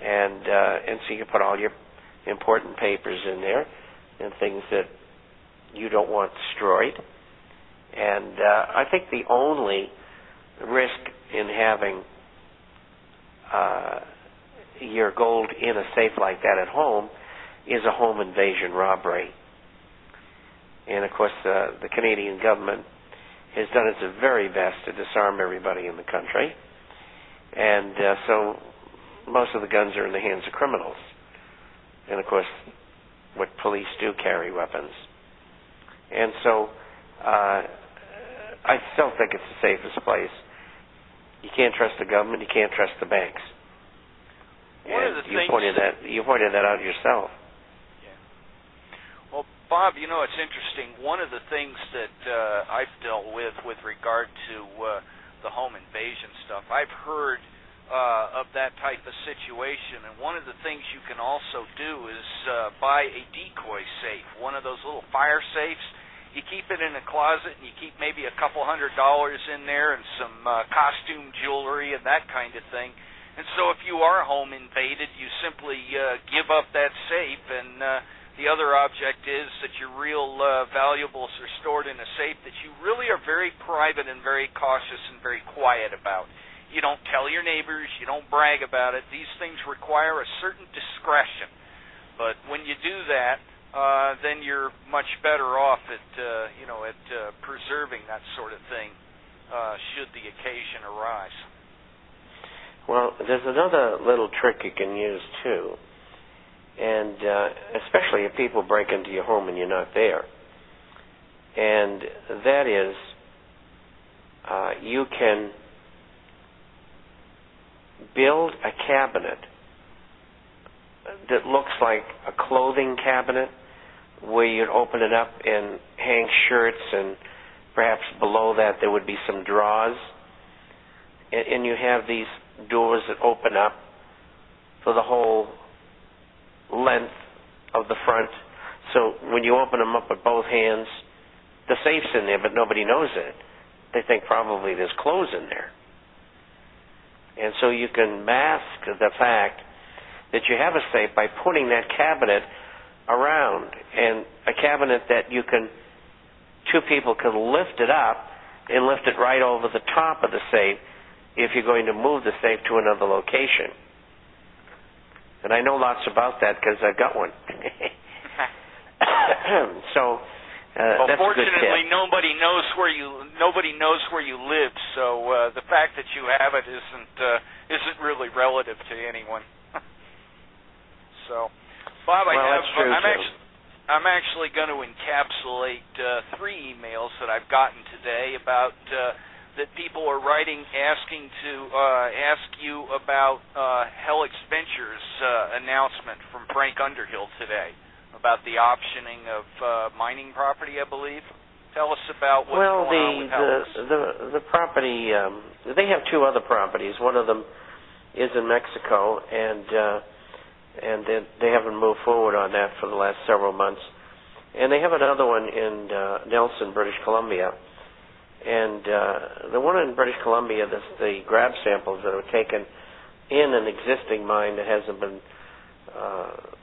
and so you put all your important papers in there and things that you don't want destroyed. And I think the only risk in having your gold in a safe like that at home is a home invasion robbery. And of course, the Canadian government has done its very best to disarm everybody in the country. And so most of the guns are in the hands of criminals. And of course, what police do carry weapons. And so I still think it's the safest place. You can't trust the government. You can't trust the banks. You pointed that out yourself. Yeah. Well, Bob, you know, it's interesting. One of the things that I've dealt with regard to the home invasion stuff, I've heard of that type of situation, and one of the things you can also do is buy a decoy safe, one of those little fire safes. You keep it in a closet, and you keep maybe a couple $100 in there and some costume jewelry and that kind of thing. And so if you are home invaded, you simply give up that safe, and the other object is that your real valuables are stored in a safe that you really are very private and very cautious and very quiet about. You don't tell your neighbors. You don't brag about it. These things require a certain discretion. But when you do that, then you're much better off at preserving that sort of thing should the occasion arise. Well, there's another little trick you can use too, and especially if people break into your home and you're not there, and that is you can build a cabinet that looks like a clothing cabinet, where you'd open it up and hang shirts, and perhaps below that there would be some drawers, and you have these doors that open up for the whole length of the front. So when you open them up with both hands, the safe's in there, but nobody knows it. They think probably there's clothes in there. And so you can mask the fact that you have a safe by putting that cabinet around, and a cabinet that two people can lift it up and lift it right over the top of the safe if you're going to move the safe to another location. And I know lots about that because I've got one. So that's a good tip. Fortunately, nobody knows where you live, so the fact that you have it isn't really relative to anyone. So, Bob, I'm actually going to encapsulate 3 emails that I've gotten today about that people are writing asking to ask you about Helix Ventures announcement from Frank Underhill today about the optioning of mining property, I believe. Tell us about what's going on with Helix. The property, they have 2 other properties. One of them is in Mexico, and they haven't moved forward on that for the last several months. And they have another one in Nelson, British Columbia. And the one in British Columbia, the grab samples that were taken in an existing mine that hasn't been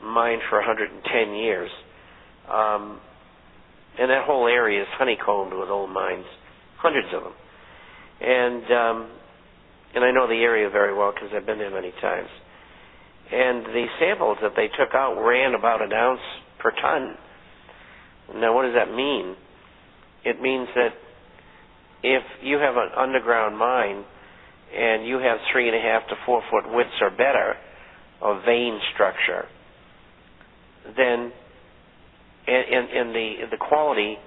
mined for 110 years. And that whole area is honeycombed with old mines, hundreds of them. And I know the area very well because I've been there many times. And the samples that they took out ran about 1 ounce per ton. Now, what does that mean? It means that if you have an underground mine and you have 3.5 to 4 foot widths or better of vein structure, then the quality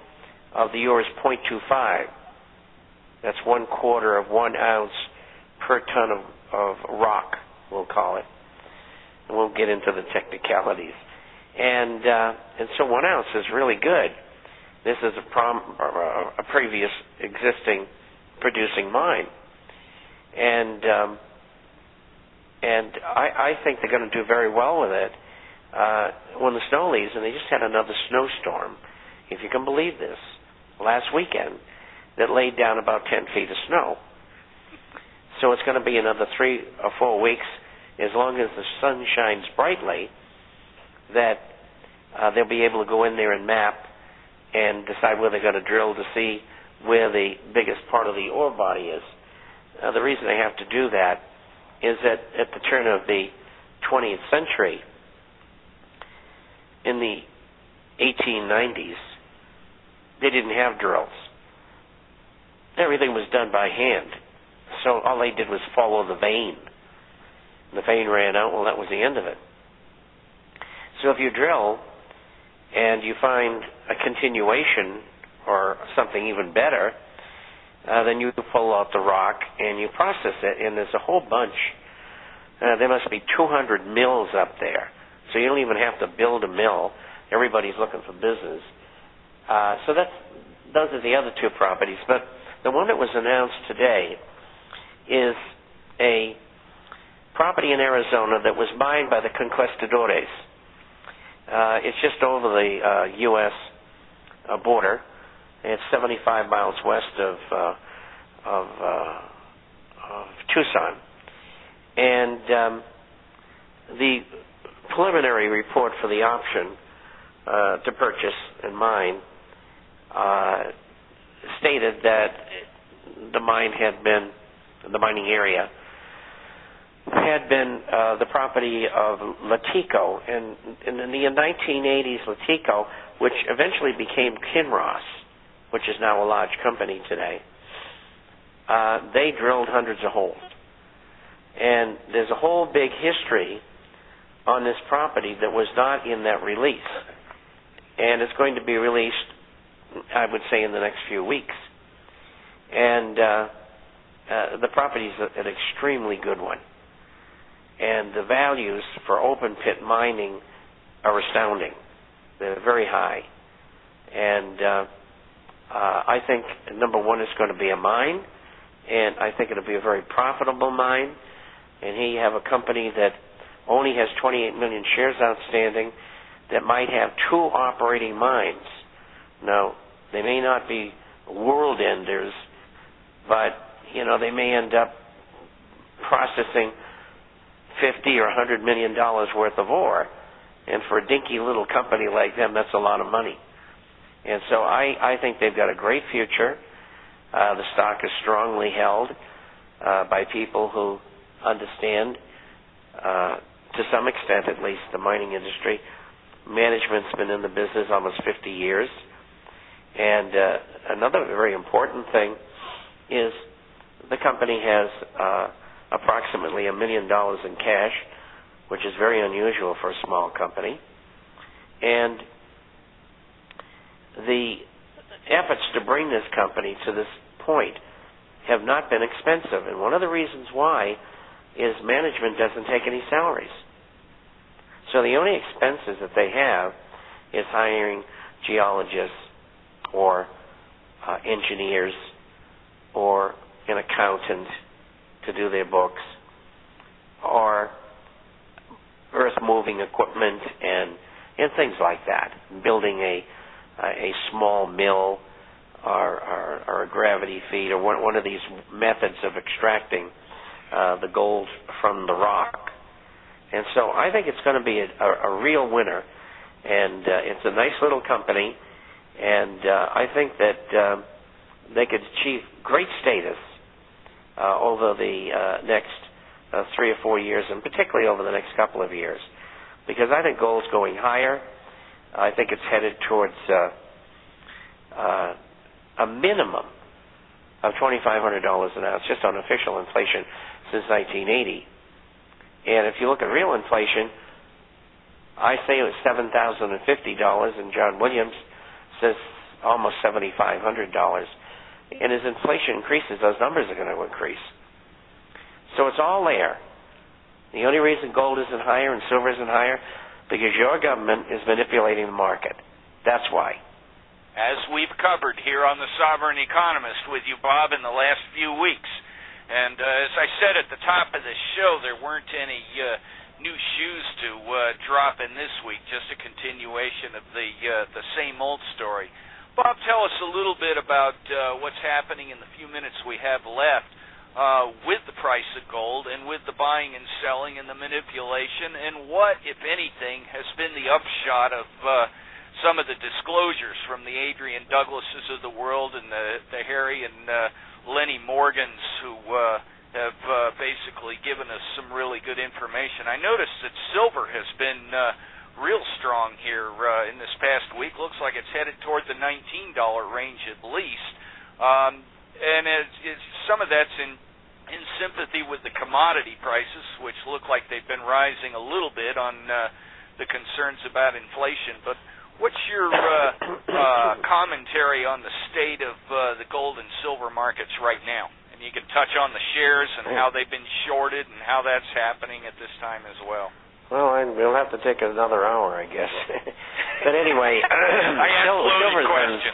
of the ore is 0.25. That's 1/4 of 1 ounce per ton of rock, we'll call it. And we'll get into the technicalities. And so 1 ounce is really good. This is a previous existing producing mine. And I think they're going to do very well with it. When the snow leaves, and they just had another snowstorm, if you can believe this, last weekend, that laid down about 10 feet of snow. So it's going to be another 3 or 4 weeks, as long as the sun shines brightly, that they'll be able to go in there and map and decide where they're going to drill to see where the biggest part of the ore body is. The reason they have to do that is that at the turn of the 20th century, in the 1890s, they didn't have drills. Everything was done by hand. So all they did was follow the vein. The vein ran out, well, that was the end of it. So if you drill and you find a continuation or something even better, then you pull out the rock and you process it, and there's a whole bunch. There must be 200 mills up there. So you don't even have to build a mill. Everybody's looking for business. So those are the other two properties. But the one that was announced today is a property in Arizona that was mined by the Conquistadores. It's just over the U.S. border. It's 75 miles west of Tucson. And the preliminary report for the option to purchase and mine stated that the mining area had been the property of Latico, and in the 1980s, Latico, which eventually became Kinross, which is now a large company today, they drilled hundreds of holes. And there's a whole big history on this property that was not in that release. And it's going to be released, I would say, in the next few weeks. And the property is an extremely good one. And the values for open pit mining are astounding. They're very high. And I think, number one, it's going to be a mine, and I think it'll be a very profitable mine. And here you have a company that only has 28 million shares outstanding that might have two operating mines. Now, they may not be world enders, but, they may end up processing $50 or $100 million worth of ore. And for a dinky little company like them, that's a lot of money. And so I think they've got a great future. The stock is strongly held by people who understand, to some extent at least, the mining industry. Management's been in the business almost 50 years. And another very important thing is the company has approximately $1 million in cash, which is very unusual for a small company. And the efforts to bring this company to this point have not been expensive. And one of the reasons why is management doesn't take any salaries. So the only expenses that they have is hiring geologists or engineers or an accountant to do their books, or earth-moving equipment and things like that, building a small mill or a gravity feed or one of these methods of extracting the gold from the rock. And so I think it's going to be a real winner, and it's a nice little company, and I think that they could achieve great status over the next 3 or 4 years, and particularly over the next couple of years, because I think gold's going higher. I think it's headed towards a minimum of $2,500 an ounce, just on official inflation since 1980. And if you look at real inflation, I say it was $7,050, and John Williams says almost $7,500. And as inflation increases, those numbers are going to increase. So it's all there. The only reason gold isn't higher and silver isn't higher, because your government is manipulating the market. That's why. As we've covered here on The Sovereign Economist with you, Bob, in the last few weeks. And as I said at the top of the show, there weren't any new shoes to drop in this week, just a continuation of the same old story. Bob, tell us a little bit about what's happening in the few minutes we have left with the price of gold and with the buying and selling and the manipulation, and what, if anything, has been the upshot of some of the disclosures from the Adrian Douglases of the world and the Harry and Lenny Morgans, who have basically given us some really good information. I noticed that silver has been real strong here in this past week. Looks like it's headed toward the $19 range at least. And some of that's in sympathy with the commodity prices, which look like they've been rising a little bit on the concerns about inflation. But what's your commentary on the state of the gold and silver markets right now? And you can touch on the shares and how they've been shorted and how that's happening at this time as well. Well, we'll have to take another hour, I guess. But anyway, I asked loaded questions.